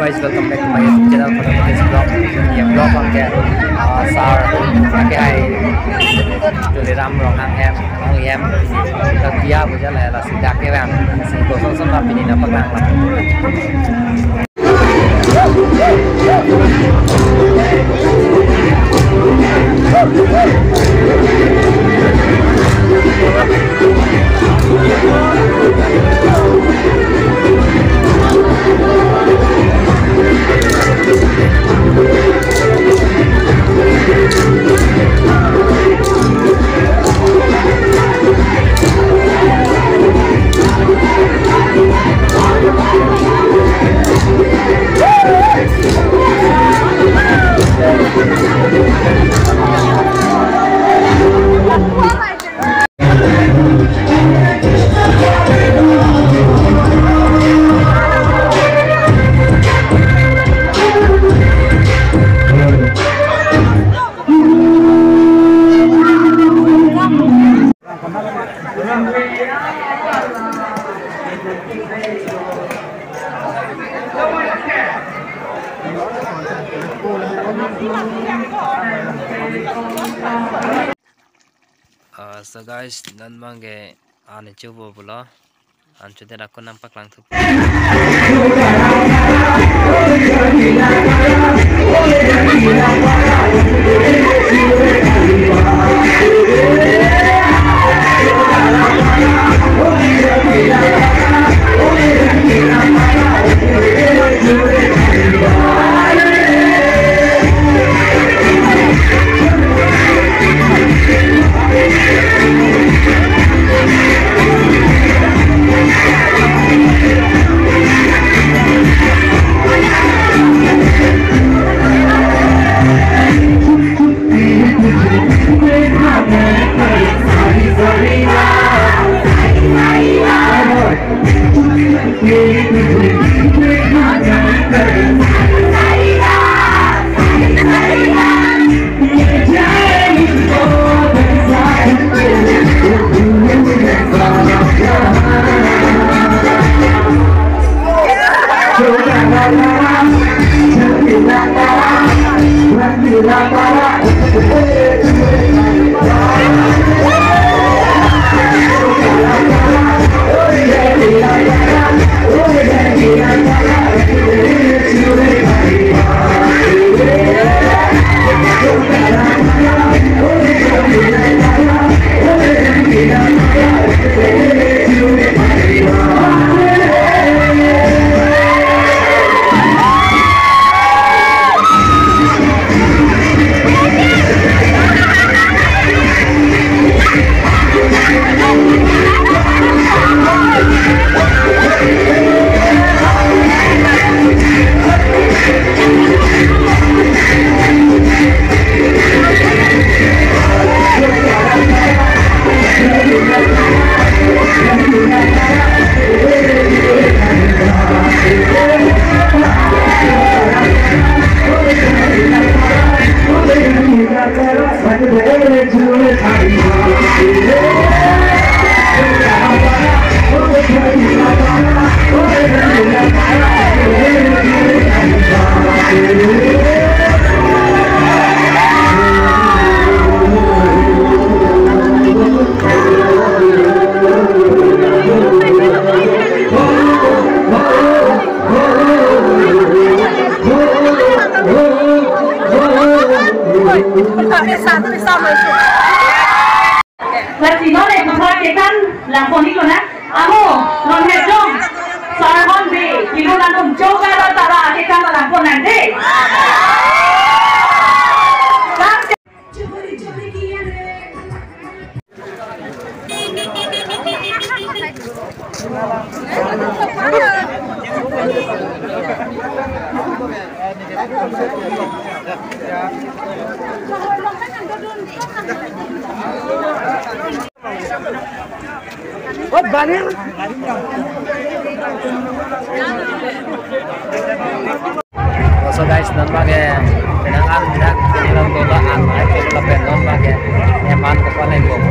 guys, welcome back to my YouTube channel for today's vlog. Yang vlog on ke sar ke hai tu le ram rong hang em ta kia bu ja la si dak ke ram si ko song song pini na pak lang so guys, nan mangge ane coba pula an sudah aku nampak langsung Kasi no le kan lang poni ko na amo non he jong sarhon bi kilo na nung joga ra tara ke kan lang pon nande What banner? So guys, non pakai penangan tidak kinilang tola an, ay kinilang penon pakai nyaman ko pa na yung